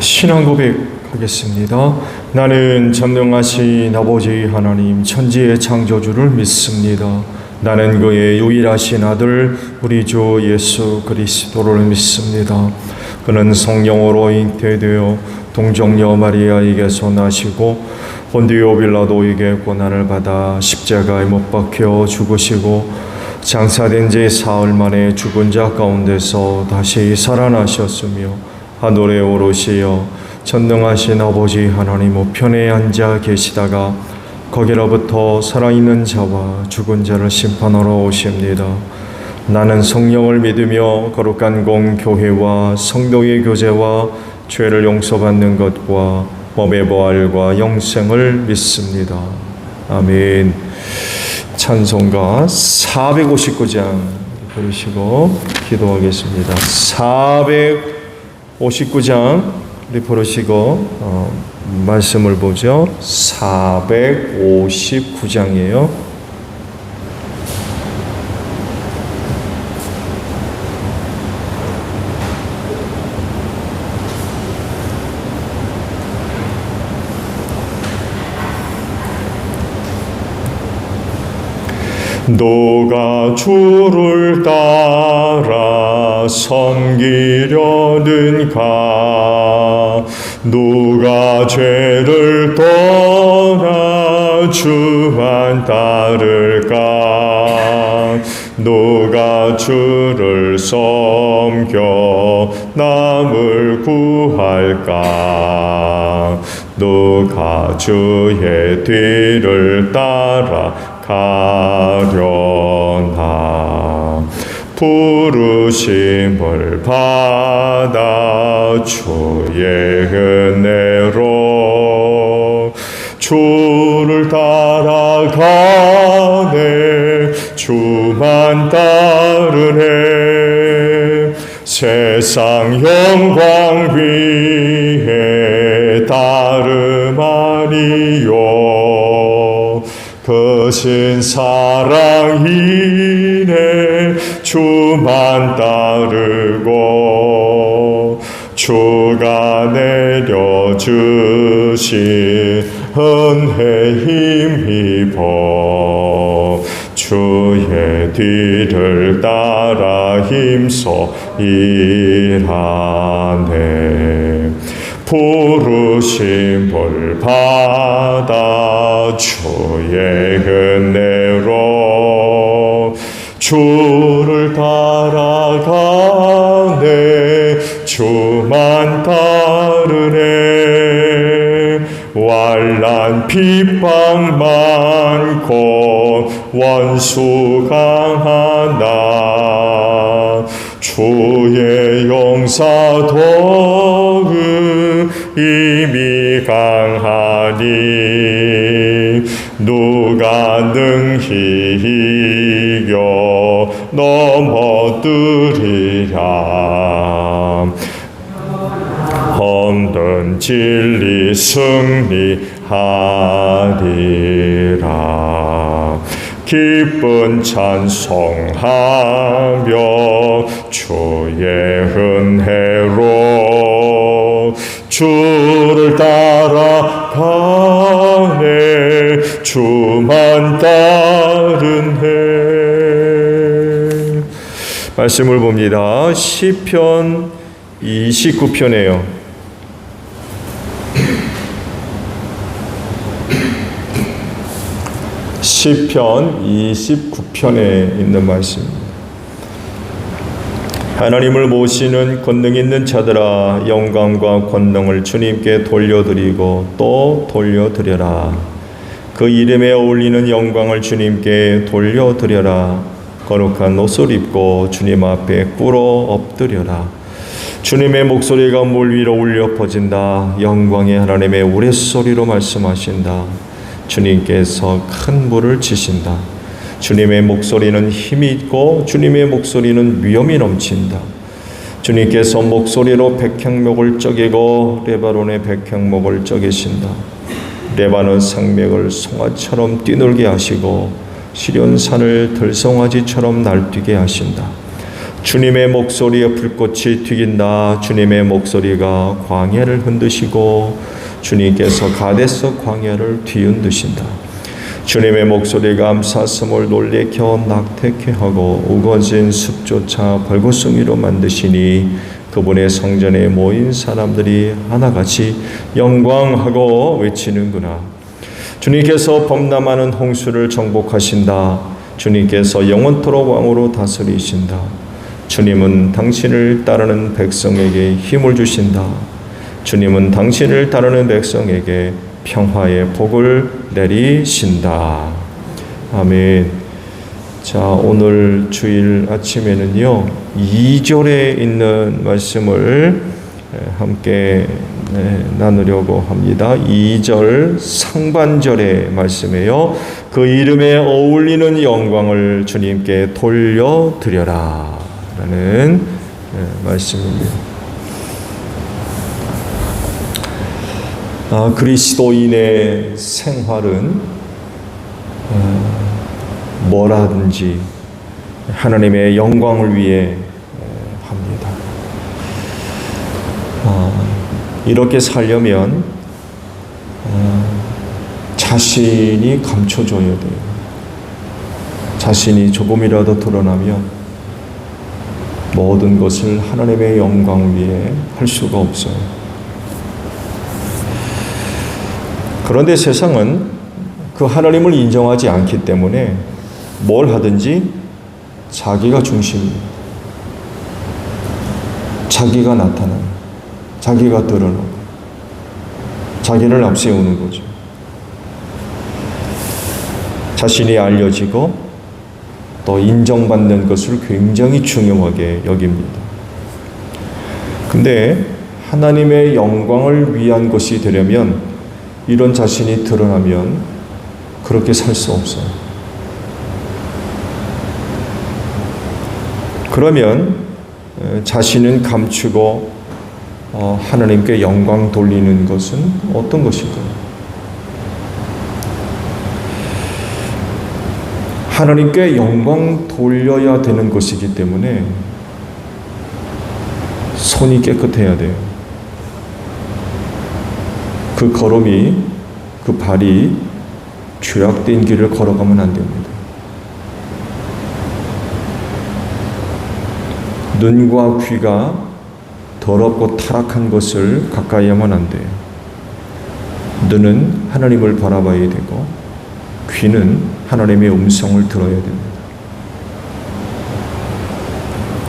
신앙 고백하겠습니다. 나는 전능하신 아버지 하나님 천지의 창조주를 믿습니다. 나는 그의 유일하신 아들 우리 주 예수 그리스도를 믿습니다. 그는 성령으로 잉태되어 동정녀 마리아에게서 나시고 본디오 빌라도에게 고난을 받아 십자가에 못 박혀 죽으시고 장사된 지 사흘 만에 죽은 자 가운데서 다시 살아나셨으며 하늘에 오르시어 전능하신 아버지 하나님 우편에 앉아 계시다가 거기로부터 살아있는 자와 죽은 자를 심판하러 오십니다. 나는 성령을 믿으며 거룩한 공교회와 성도의 교제와 죄를 용서받는 것과 법의 부활과 영생을 믿습니다. 아멘. 찬송가 459장 부르시고 기도하겠습니다. 459장 우리 부르시고 말씀을 보죠. 459장이에요. 누가 주를 따라 섬기려는가? 누가 죄를 떠나 주만 따를까? 누가 주를 섬겨 남을 구할까? 누가 주의 뒤를 따라 가려나? 부르심을 받아 주의 은혜로 주를 따라가네. 주만 따르네. 세상 영광 위에 따름 아니요 거신 사랑이네. 주만 따르고 주가 내려주신 은혜 힘입어 주의 뒤를 따라 힘써 일하네. 부르심을 받아 주의 은혜로 주를 따라가네. 주만 따르네. 환난 핍박 많고 원수 강하나 주의 용사 도그 이미 강하니 누가 능히 이겨 넘어뜨리랴. 없는 진리 승리하리라. 기쁜 찬송하며 주의 은혜로 주를 따라가네. 주만 따르네. 말씀을 봅니다. 시편 29편이에요. 시편 29편에 있는 말씀입니다. 하나님을 모시는 권능 있는 자들아, 영광과 권능을 주님께 돌려드리고 또 돌려드려라. 그 이름에 어울리는 영광을 주님께 돌려드려라. 거룩한 옷을 입고 주님 앞에 꿇어 엎드려라. 주님의 목소리가 물 위로 울려 퍼진다. 영광의 하나님의 우레소리로 말씀하신다. 주님께서 큰 물을 치신다. 주님의 목소리는 힘이 있고 주님의 목소리는 위엄이 넘친다. 주님께서 목소리로 백향목을 쪼개고 레바논의 백향목을 쪼개신다. 레바논 산맥을 송아처럼 뛰놀게 하시고 시련산을 들송아지처럼 날뛰게 하신다. 주님의 목소리에 불꽃이 튀긴다. 주님의 목소리가 광야를 흔드시고 주님께서 가데스 광야를 뒤흔드신다. 주님의 목소리가 암사슴을 놀래켜 낙태케 하고 우거진 숲조차 벌겋송이로 만드시니 그분의 성전에 모인 사람들이 하나같이 영광하고 외치는구나. 주님께서 범람하는 홍수를 정복하신다. 주님께서 영원토록 왕으로 다스리신다. 주님은 당신을 따르는 백성에게 힘을 주신다. 주님은 당신을 따르는 백성에게 평화의 복을 내리신다. 아멘. 자, 오늘 주일 아침에는요 2절에 있는 말씀을 함께 나누려고 합니다. 2절 상반절의 말씀이에요. 그 이름에 어울리는 영광을 주님께 돌려드려라 라는 말씀입니다. 그리스도인의 생활은 뭐라든지 하나님의 영광을 위해 합니다. 이렇게 살려면 자신이 감춰줘야 돼요. 자신이 조금이라도 드러나면 모든 것을 하나님의 영광을 위해 할 수가 없어요. 그런데 세상은 그 하나님을 인정하지 않기 때문에 뭘 하든지 자기가 중심이에요. 자기가 나타나요. 자기가 드러나고 자기를 앞세우는 거죠. 자신이 알려지고 또 인정받는 것을 굉장히 중요하게 여깁니다. 근데 하나님의 영광을 위한 것이 되려면 이런 자신이 드러나면 그렇게 살 수 없어요. 그러면 자신은 감추고 하나님께 영광 돌리는 것은 어떤 것일까요? 하나님께 영광 돌려야 되는 것이기 때문에 손이 깨끗해야 돼요. 그 걸음이, 그 발이 죄악된 길을 걸어가면 안 됩니다. 눈과 귀가 더럽고 타락한 것을 가까이 하면 안 돼요. 눈은 하나님을 바라봐야 되고 귀는 하나님의 음성을 들어야 됩니다.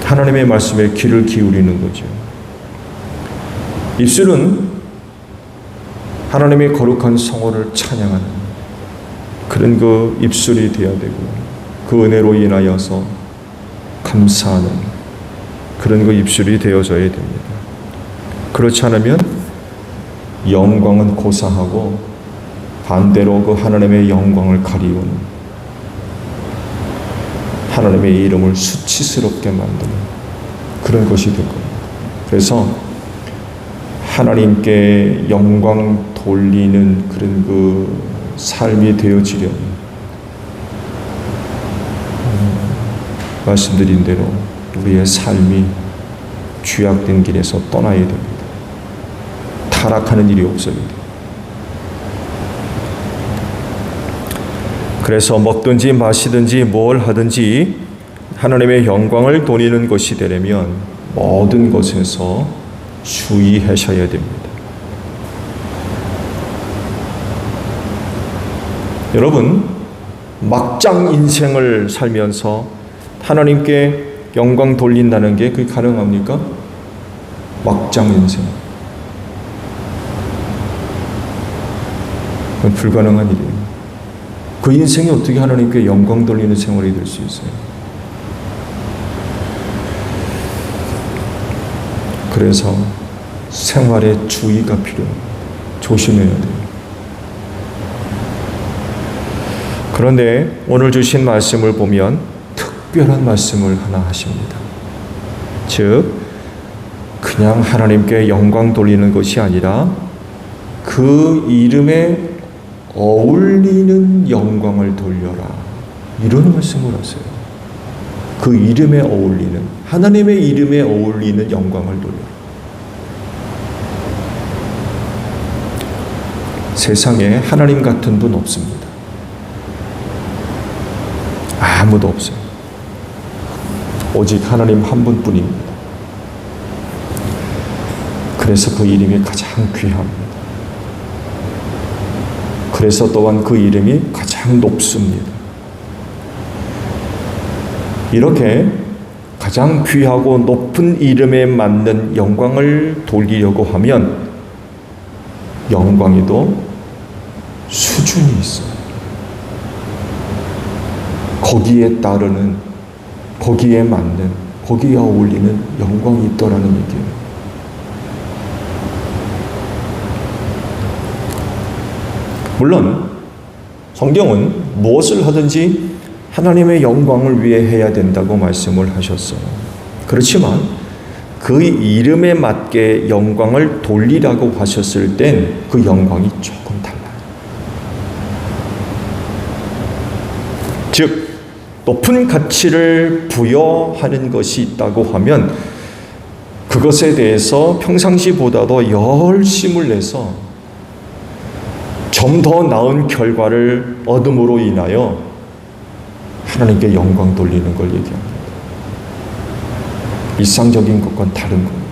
하나님의 말씀에 귀를 기울이는 거죠. 입술은 하나님의 거룩한 성호를 찬양하는 그런 그 입술이 되어야 되고 그 은혜로 인하여서 감사하는 그런 그 입술이 되어져야 됩니다. 그렇지 않으면 영광은 고사하고 반대로 그 하나님의 영광을 가리우는 하나님의 이름을 수치스럽게 만드는 그런 것이 될 겁니다. 그래서 하나님께 영광 돌리는 그런 그 삶이 되어지려면 말씀드린 대로 우리의 삶이 죄악된 길에서 떠나야 됩니다. 타락하는 일이 없어야 돼요. 그래서 먹든지 마시든지 뭘 하든지 하나님의 영광을 돌리는 것이 되려면 모든 것에서 주의하셔야 됩니다. 여러분, 막장 인생을 살면서 하나님께 영광 돌린다는 게 그게 가능합니까? 막장 인생. 그건 불가능한 일이에요. 그 인생이 어떻게 하나님께 영광 돌리는 생활이 될 수 있어요? 그래서 생활에 주의가 필요합니다. 조심해야 돼요. 그런데 오늘 주신 말씀을 보면 특별한 말씀을 하나 하십니다. 즉, 그냥 하나님께 영광 돌리는 것이 아니라 그 이름에 어울리는 영광을 돌려라. 이런 말씀을 하세요. 그 이름에 어울리는 하나님의 이름에 어울리는 영광을 돌려라. 세상에 하나님 같은 분 없습니다. 아무도 없어요. 오직 하나님 한 분뿐입니다. 그래서 그 이름이 가장 귀합니다. 그래서 또한 그 이름이 가장 높습니다. 이렇게 가장 귀하고 높은 이름에 맞는 영광을 돌리려고 하면 영광에도 수준이 있어요. 거기에 따르는, 거기에 맞는, 거기에 어울리는 영광이 있더라는 얘기예요. 물론 성경은 무엇을 하든지 하나님의 영광을 위해 해야 된다고 말씀을 하셨어요. 그렇지만 그 이름에 맞게 영광을 돌리라고 하셨을 땐 그 영광이 조금 달라요. 즉 높은 가치를 부여하는 것이 있다고 하면 그것에 대해서 평상시보다도 열심을 내서 좀 더 나은 결과를 얻음으로 인하여 하나님께 영광 돌리는 걸 얘기합니다. 일상적인 것과는 다른 거예요.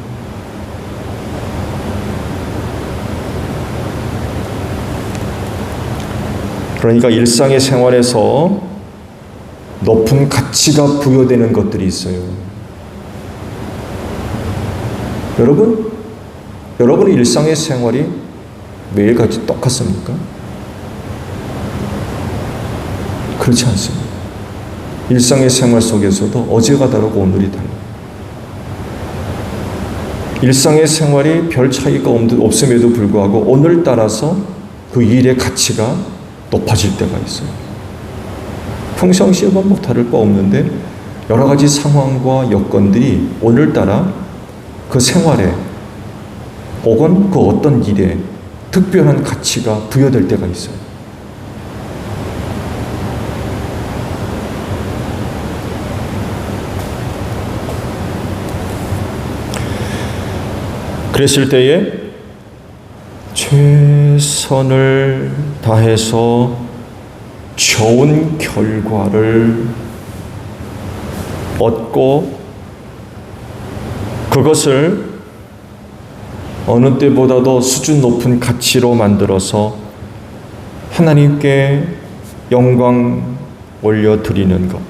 그러니까 일상의 생활에서 높은 가치가 부여되는 것들이 있어요. 여러분의 일상의 생활이 매일같이 똑같습니까? 그렇지 않습니다. 일상의 생활 속에서도 어제가 다르고 오늘이 달라요. 일상의 생활이 별 차이가 없음에도 불구하고 오늘따라서 그 일의 가치가 높아질 때가 있어요. 평상시에만 뭐 다를 바 없는데 여러 가지 상황과 여건들이 오늘따라 그 생활에 혹은 그 어떤 일에 특별한 가치가 부여될 때가 있어요. 그랬을 때에 최선을 다해서 좋은 결과를 얻고 그것을 어느 때보다도 수준 높은 가치로 만들어서 하나님께 영광 올려드리는 것.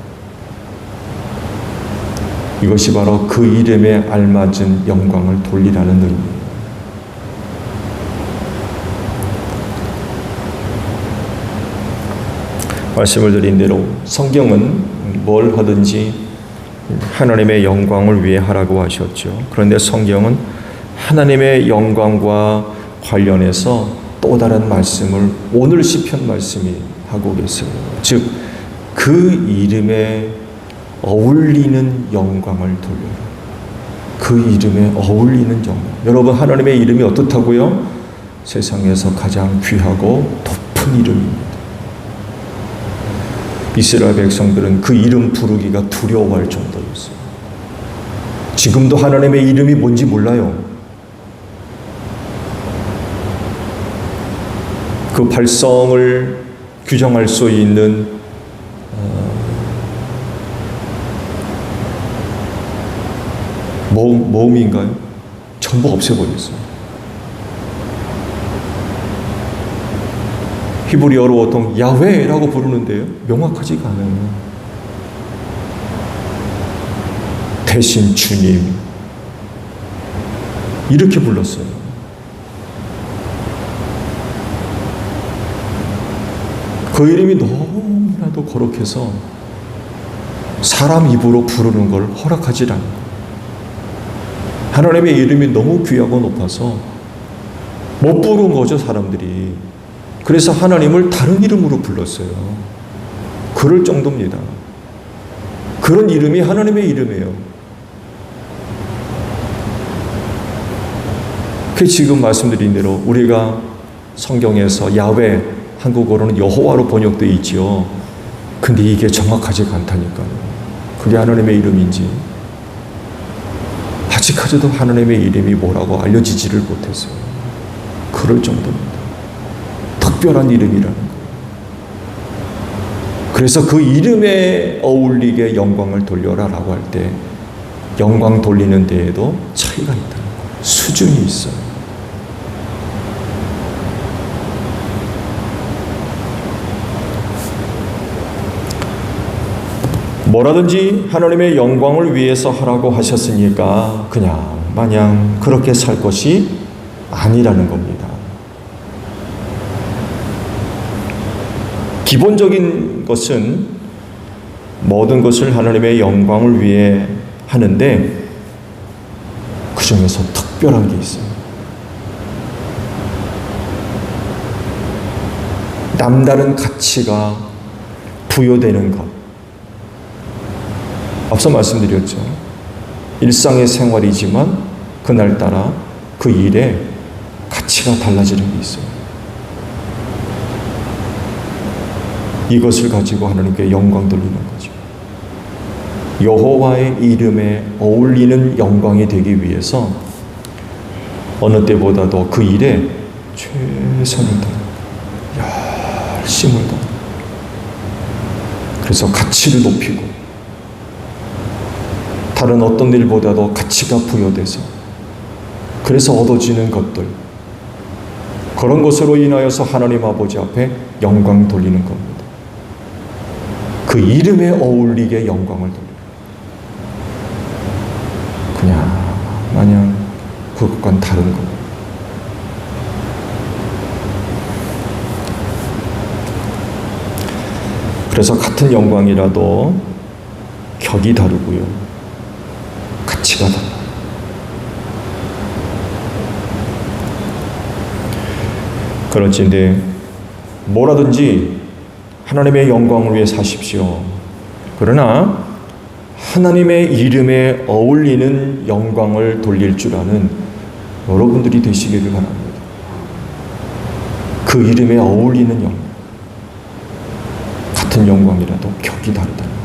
이것이 바로 그 이름에 알맞은 영광을 돌리라는 의미입니다. 말씀을 드린 대로 성경은 뭘 하든지 하나님의 영광을 위해 하라고 하셨죠. 그런데 성경은 하나님의 영광과 관련해서 또 다른 말씀을 오늘 시편 말씀이 하고 계세요. 즉, 그 이름에 어울리는 영광을 돌려라. 그 이름에 어울리는 영광. 여러분, 하나님의 이름이 어떻다고요? 세상에서 가장 귀하고 높은 이름입니다. 이스라엘 백성들은 그 이름 부르기가 두려워할 정도였어요. 지금도 하나님의 이름이 뭔지 몰라요. 그 발성을 규정할 수 있는 모음인가요? 전부 없애버렸어요. 히브리어로 보통 야훼라고 부르는데요, 명확하지가 않아요. 대신 주님 이렇게 불렀어요. 그 이름이 너무나도 거룩해서 사람 입으로 부르는 걸 허락하지 않는 거예요. 하나님의 이름이 너무 귀하고 높아서 못 부른 거죠, 사람들이. 그래서 하나님을 다른 이름으로 불렀어요. 그럴 정도입니다. 그런 이름이 하나님의 이름이에요. 그 지금 말씀드린 대로 우리가 성경에서 야훼, 한국어로는 여호와로 번역되어 있지요. 근데 이게 정확하지가 않다니까요. 그게 하나님의 이름인지 아직까지도 하나님의 이름이 뭐라고 알려지지를 못했어요. 그럴 정도입니다. 특별한 이름이라는 거예요. 그래서 그 이름에 어울리게 영광을 돌려라라고 할 때 영광 돌리는 데에도 차이가 있다는 거예요. 수준이 있어요. 뭐라든지 하나님의 영광을 위해서 하라고 하셨으니까 그냥 마냥 그렇게 살 것이 아니라는 겁니다. 기본적인 것은 모든 것을 하나님의 영광을 위해 하는데 그 중에서 특별한 게 있어요. 남다른 가치가 부여되는 것. 앞서 말씀드렸죠. 일상의 생활이지만 그날따라 그 일에 가치가 달라지는 게 있어요. 이것을 가지고 하나님께 영광 돌리는 거죠. 여호와의 이름에 어울리는 영광이 되기 위해서 어느 때보다도 그 일에 최선을 다하고 열심을 다하고 그래서 가치를 높이고 다른 어떤 일보다도 가치가 부여돼서 그래서 얻어지는 것들 그런 것으로 인하여서 하나님 아버지 앞에 영광 돌리는 겁니다. 그 이름에 어울리게 영광을 돌려요. 그냥 마냥 그것과는 다른 것. 그래서 같은 영광이라도 격이 다르고요. 가치가 달라요. 그렇지인데 뭐라든지 하나님의 영광을 위해 사십시오. 그러나 하나님의 이름에 어울리는 영광을 돌릴 줄 아는 여러분들이 되시기를 바랍니다. 그 이름에 어울리는 영광. 같은 영광이라도 격이 다르다는 것.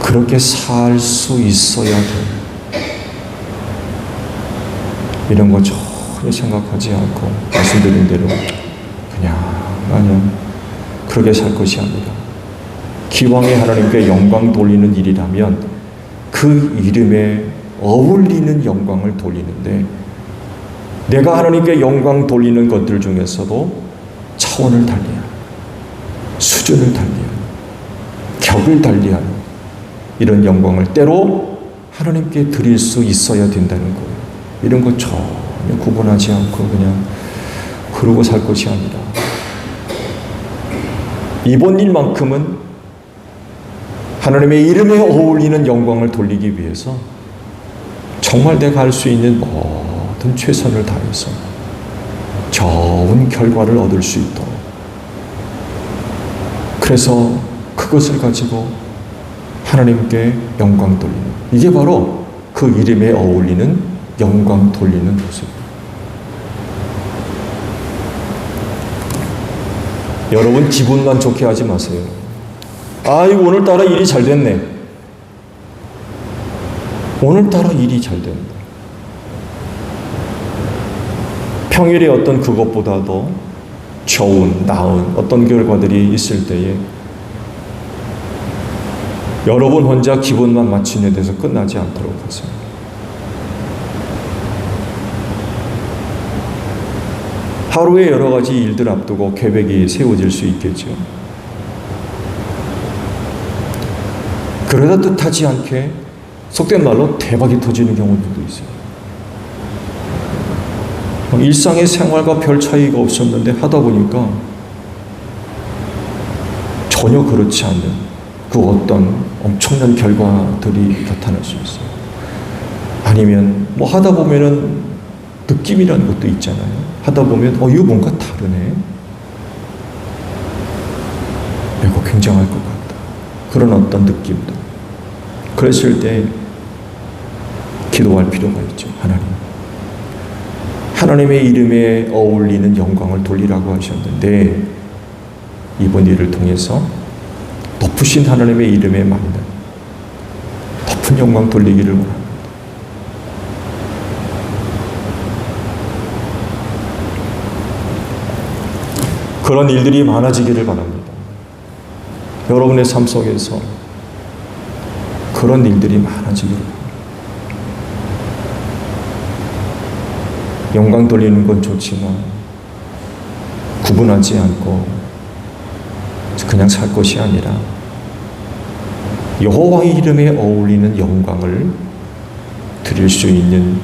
그렇게 살 수 있어야 돼요. 이런 거 전혀 생각하지 않고 말씀드린 대로 그냥 마냥 그렇게 살 것이 아니라 기왕에 하나님께 영광 돌리는 일이라면 그 이름에 어울리는 영광을 돌리는데 내가 하나님께 영광 돌리는 것들 중에서도 차원을 달리하는 수준을 달리하는 격을 달리하는 이런 영광을 때로 하나님께 드릴 수 있어야 된다는 거예요. 이런 거 전혀 구분하지 않고 그냥 그러고 살 것이 아니라 이번 일만큼은 하나님의 이름에 어울리는 영광을 돌리기 위해서 정말 내가 할 수 있는 모든 최선을 다해서 좋은 결과를 얻을 수 있도록 그래서 그것을 가지고 하나님께 영광 돌리는 이게 바로 그 이름에 어울리는 영광 돌리는 모습입니다. 여러분 기분만 좋게 하지 마세요. 아이고 오늘따라 일이 잘 됐네. 오늘따라 일이 잘 됐네. 평일에 어떤 그것보다도 좋은, 나은 어떤 결과들이 있을 때에 여러분 혼자 기분만 맞추는 데서 끝나지 않도록 하세요. 하루에 여러 가지 일들 앞두고 계획이 세워질 수 있겠죠. 그러다 뜻하지 않게 속된 말로 대박이 터지는 경우들도 있어요. 일상의 생활과 별 차이가 없었는데 하다 보니까 전혀 그렇지 않는 그 어떤 엄청난 결과들이 나타날 수 있어요. 아니면 뭐 하다 보면은 느낌이라는 것도 있잖아요. 하다 보면 이거 뭔가 다르네. 이거 굉장할 것 같다. 그런 어떤 느낌들. 그랬을 때 기도할 필요가 있죠. 하나님의 이름에 어울리는 영광을 돌리라고 하셨는데 이번 일을 통해서 높으신 하나님의 이름에 맞는 깊은 영광 돌리기를 원합니다. 그런 일들이 많아지기를 바랍니다. 여러분의 삶 속에서 그런 일들이 많아지기를 바랍니다. 영광 돌리는 건 좋지만 구분하지 않고 그냥 살 것이 아니라 여호와의 이름에 어울리는 영광을 드릴 수 있는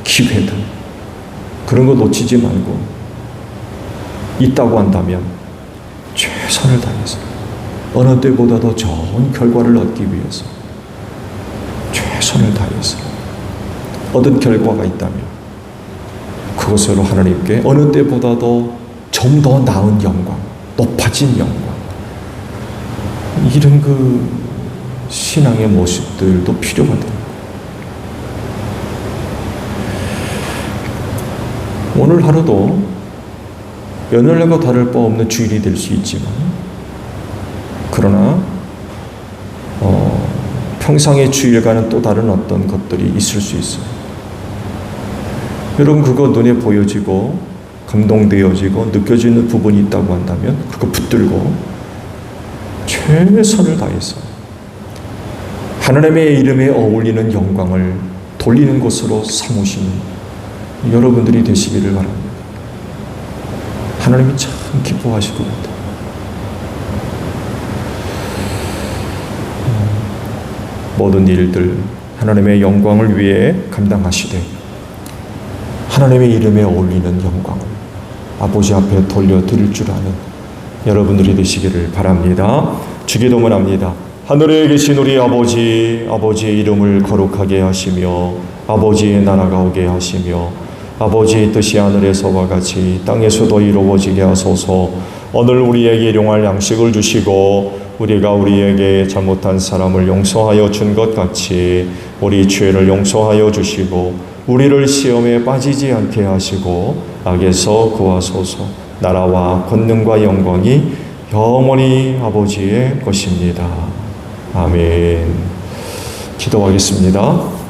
기회들, 그런 거 놓치지 말고 있다고 한다면 최선을 다해서 어느 때보다 더 좋은 결과를 얻기 위해서 최선을 다해서 얻은 결과가 있다면 그것으로 하나님께 어느 때보다도 좀 더 나은 영광, 높아진 영광, 이런 그 신앙의 모습들도 필요하다. 오늘 하루도 오늘날과 다를 바 없는 주일이 될 수 있지만, 그러나 평상의 주일과는 또 다른 어떤 것들이 있을 수 있어요. 여러분, 그거 눈에 보여지고 감동되어지고 느껴지는 부분이 있다고 한다면 그거 붙들고 최선을 다해서 하나님의 이름에 어울리는 영광을 돌리는 것으로 삼으시는 여러분들이 되시기를 바랍니다. 하나님이 참 기뻐하실 것 같아요. 모든 일들 하나님의 영광을 위해 감당하시되 하나님의 이름에 어울리는 영광을 아버지 앞에 돌려드릴 줄 아는 여러분들이 되시기를 바랍니다. 주기도문합니다. 하늘에 계신 우리 아버지, 아버지의 이름을 거룩하게 하시며 아버지의 나라가 오게 하시며 아버지의 뜻이 하늘에서와 같이 땅에서도 이루어지게 하소서. 오늘 우리에게 일용할 양식을 주시고 우리가 우리에게 잘못한 사람을 용서하여 준 것 같이 우리 죄를 용서하여 주시고 우리를 시험에 빠지지 않게 하시고 악에서 구하소서. 나라와 권능과 영광이 영원히 아버지의 것입니다. 아멘. 기도하겠습니다.